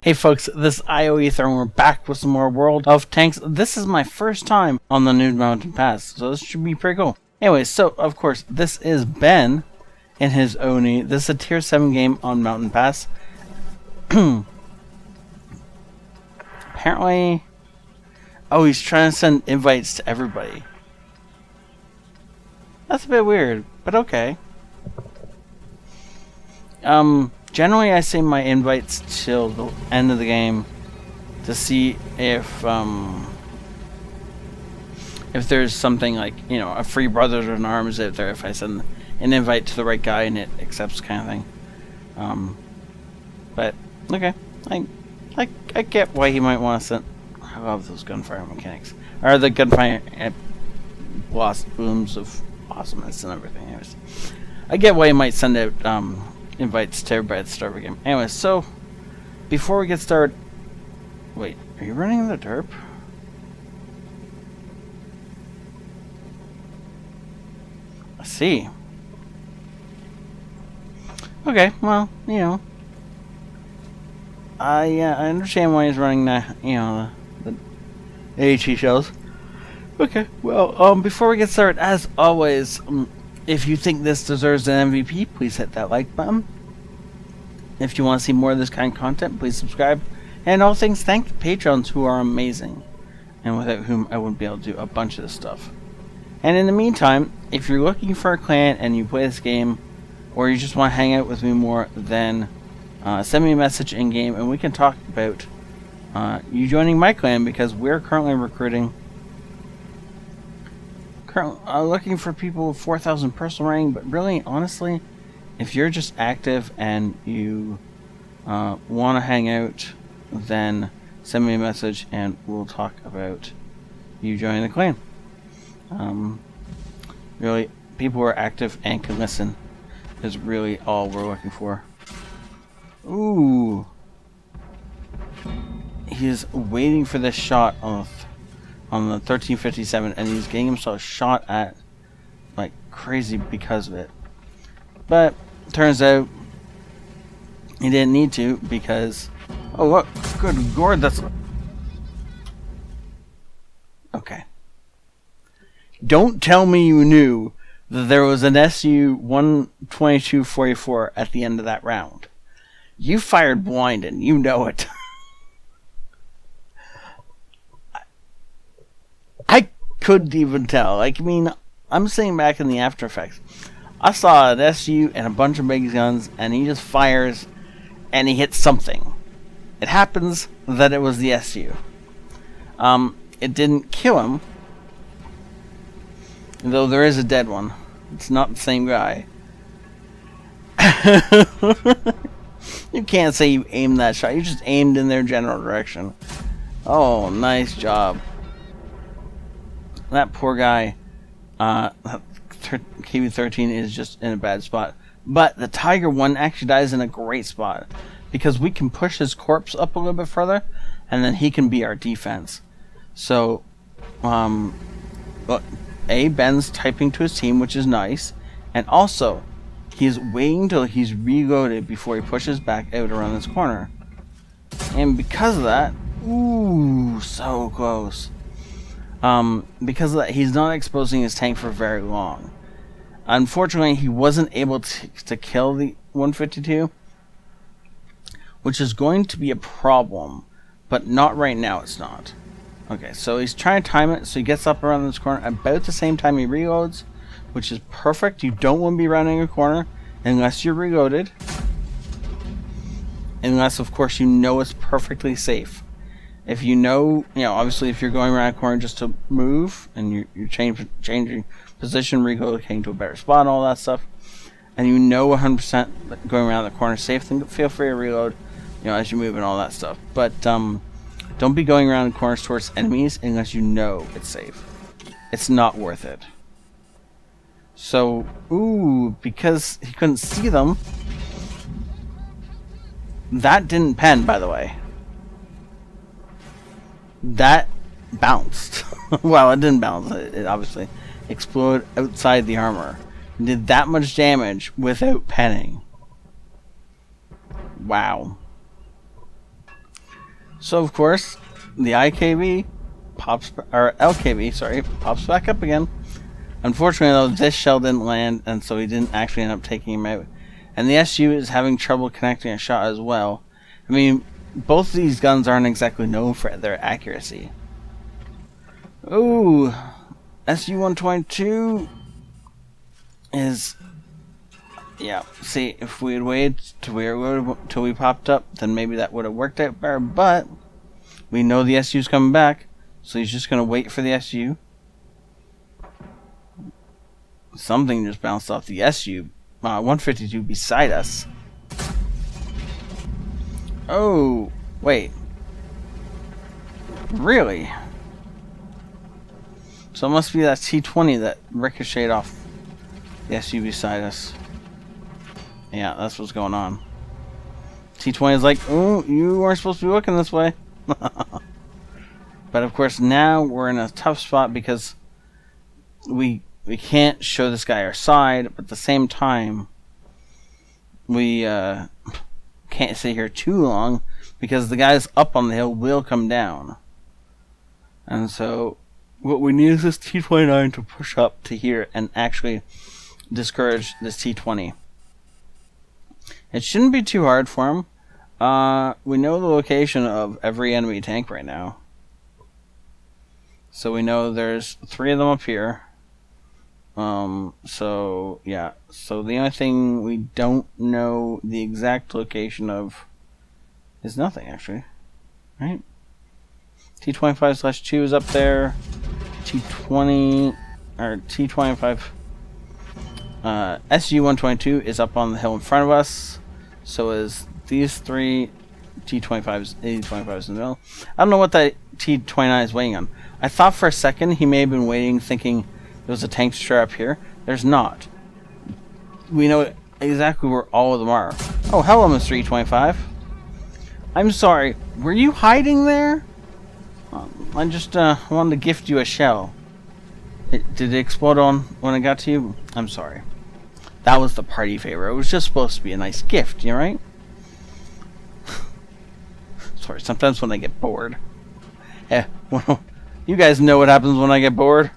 Hey folks, this is ioEther and we're back with some more World of Tanks. This is my first time on the new Mountain Pass, so this should be pretty cool. Anyway, so of course, this is Ben in his Oni. This is a tier 7 game on Mountain Pass. Apparently... Oh, he's trying to send invites to everybody. That's a bit weird, but okay. Generally I save my invites till the end of the game to see if there's something like, you know, a free Brothers in Arms out there if I send an invite to the right guy and it accepts kind of thing. But okay, I get why he might want to send. I love those gunfire mechanics, or the gunfire booms of awesomeness and everything. Anyways, I get why he might send out invites to everybody at the start of the game. Anyway, so before we get started, wait, are you running in the derp? I see. Okay, well, you know, I understand why he's running the, you know, the AHE shells. Okay, well, before we get started, as always, if you think this deserves an MVP, please hit that like button. If you want to see more of this kind of content, please subscribe. And all things, thank the patrons who are amazing, and without whom I wouldn't be able to do a bunch of this stuff. And in the meantime, if you're looking for a clan and you play this game, or you just want to hang out with me more, then send me a message in game and we can talk about you joining my clan, because we're currently recruiting. Looking for people with 4,000 personal ranking, but really, honestly, if you're just active and you want to hang out, then send me a message and we'll talk about you joining the clan. Really, people who are active and can listen is really all we're looking for. Ooh. He is waiting for this shot on the 1357, and he's getting himself shot at like crazy because of it. But turns out he didn't need to, because oh look, good lord, that's okay. Don't tell me you knew that there was an SU-122-44 at the end of that round. You fired blind and you know it. I couldn't even tell. Like, I mean, I'm sitting back in the After Effects. I saw an SU and a bunch of big guns, and he just fires, and he hits something. It happens that it was the SU. It didn't kill him, though there is a dead one. It's not the same guy. You can't say you aimed that shot. You just aimed in their general direction. Oh, nice job. That poor guy, KV-13 is just in a bad spot. But the Tiger one actually dies in a great spot, because we can push his corpse up a little bit further, and then he can be our defense. So, Ben's typing to his team, which is nice, and also, he's waiting till he's reloaded before he pushes back out around this corner. And because of that, ooh, so close. Because of that, he's not exposing his tank for very long. Unfortunately, he wasn't able to kill the 152, which is going to be a problem, but not right now, it's not. Okay, so he's trying to time it, so he gets up around this corner about the same time he reloads, which is perfect. You don't want to be running a corner unless you're reloaded, unless, of course, you know it's perfectly safe. If you know, obviously if you're going around a corner just to move, and you're changing position, relocating to a better spot and all that stuff, and you know 100% going around the corner is safe, then feel free to reload, as you move and all that stuff. But don't be going around corners towards enemies unless you know it's safe. It's not worth it. So, ooh, because he couldn't see them, that didn't pen, by the way. That bounced. Well, it didn't bounce. It obviously exploded outside the armor. It did that much damage without penning. Wow. So of course, the IKV pops, or LKV, sorry, pops back up again. Unfortunately, though, this shell didn't land, and so he didn't actually end up taking him out. And the SU is having trouble connecting a shot as well. I mean, both of these guns aren't exactly known for their accuracy. Ooh, SU-122 is... Yeah, see, if we had waited till we popped up, then maybe that would have worked out better, but we know the SU's coming back, so he's just going to wait for the SU. Something just bounced off the SU. 152 beside us. Oh, wait. Really? So it must be that T-20 that ricocheted off the SU beside us. Yeah, that's what's going on. T-20 is like, oh, you weren't supposed to be looking this way. But of course now we're in a tough spot because we can't show this guy our side, but at the same time we can't stay here too long because the guys up on the hill will come down. And so what we need is this T-29 to push up to here and actually discourage this T-20. It shouldn't be too hard for him. We know the location of every enemy tank right now. So we know there's 3 of them up here. So yeah. So the only thing we don't know the exact location of is nothing, actually. Right? T-25/2 is up there. T-20 or T-25 SU-122 is up on the hill in front of us. So is these 3 T-25s, A-25s in the middle. I don't know what that T-29 is waiting on. I thought for a second he may have been waiting thinking there was a tank destroyer up here. There's not. We know exactly where all of them are. Oh, hello, Mr. E-25. I'm sorry, were you hiding there? I just wanted to gift you a shell. Did it explode on when it got to you? I'm sorry. That was the party favor. It was just supposed to be a nice gift, you right? Sorry, sometimes when I get bored. Yeah, well, you guys know what happens when I get bored.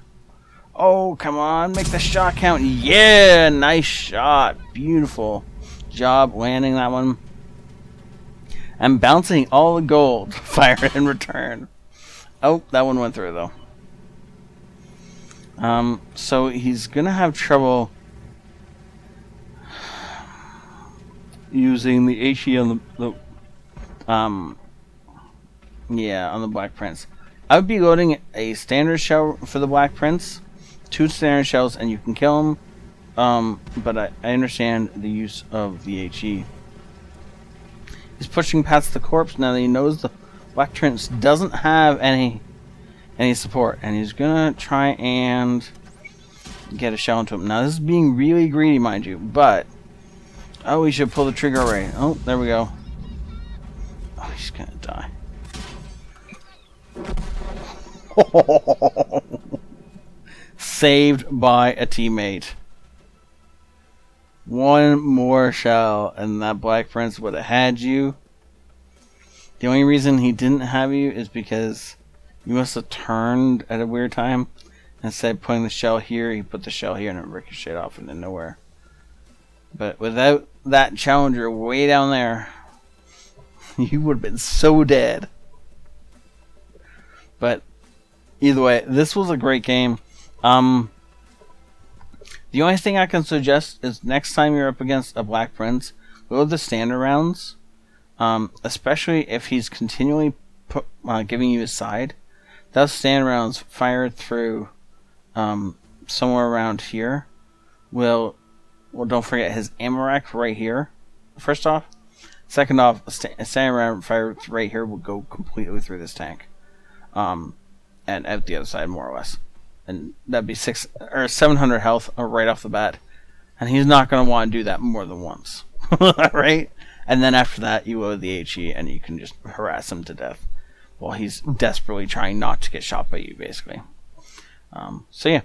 Oh, come on, make the shot count. Yeah, nice shot. Beautiful job landing that one. I'm bouncing all the gold. Fire in return. Oh, that one went through, though. So he's going to have trouble using the HE on on the Black Prince. I would be loading a standard shell for the Black Prince. 2 standard shells and you can kill him. But I understand the use of the HE. He's pushing past the corpse now that he knows the Black Prince doesn't have any support, and he's gonna try and get a shell into him. Now this is being really greedy, mind you, but oh, we should pull the trigger already. Oh, there we go. Oh, he's gonna die. Saved by a teammate. One more shell and that Black Prince would have had you. The only reason he didn't have you is because you must have turned at a weird time. Instead of putting the shell here, he put the shell here and it ricocheted off into nowhere. But without that challenger way down there, you would have been so dead. But either way, this was a great game. The only thing I can suggest is next time you're up against a Black Prince, load the standard rounds. Especially if he's continually giving you his side. Those standard rounds fired through somewhere around here will don't forget his ammo rack right here. First off. Second off, a standard round fired right here will go completely through this tank. And out the other side more or less. And that'd be 700 health right off the bat. And he's not going to want to do that more than once. Right? And then after that, you load the HE and you can just harass him to death while he's desperately trying not to get shot by you, basically. So yeah.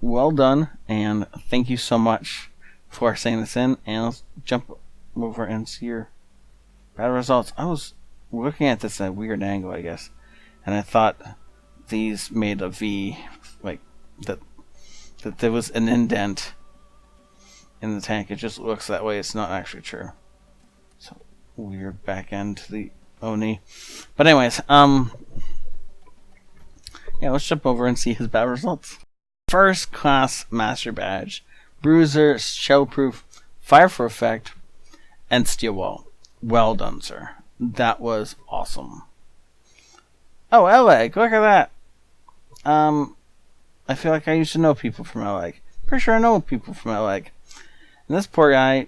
Well done, and thank you so much for sending this in. And let's jump over and see your battle results. I was looking at this at a weird angle, I guess, and I thought these made a V, like that there was an indent in the tank. It just looks that way. It's not actually true. So weird back end to the Oni. But anyways, yeah, let's jump over and see his battle results. First class master badge, bruiser, shellproof, fire for effect, and steel wall. Well done, sir. That was awesome. Oh, LA, look at that. I feel like I used to know people from LA. Pretty sure I know people from LA. And this poor guy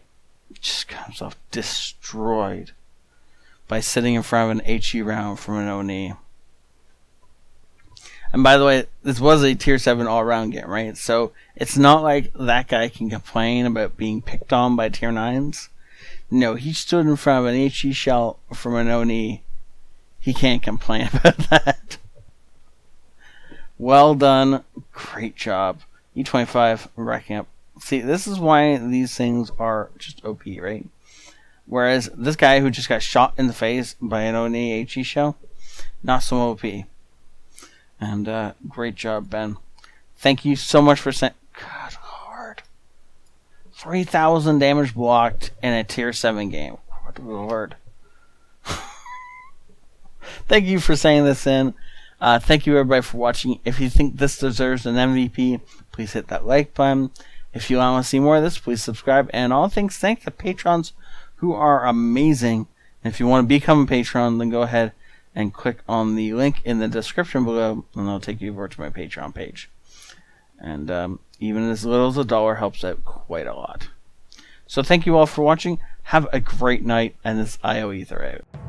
just got himself destroyed by sitting in front of an HE round from an Oni. And by the way, this was a tier 7 all-around game, right? So it's not like that guy can complain about being picked on by tier 9s. No, he stood in front of an HE shell from an Oni. He can't complain about that. Well done. Great job. E25 racking up. See, this is why these things are just OP, right? Whereas this guy who just got shot in the face by an Oni HE shell, not so OP. And great job, Ben. Thank you so much for saying... God, hard. 3,000 damage blocked in a tier 7 game. Good lord. Thank you for saying this in. Thank you everybody for watching. If you think this deserves an MVP, please hit that like button. If you want to see more of this, please subscribe. And all things, thank the patrons who are amazing. And if you want to become a patron, then go ahead and click on the link in the description below, and it'll take you over to my Patreon page. And even as little as $1 helps out quite a lot. So thank you all for watching. Have a great night, and this ioEther out.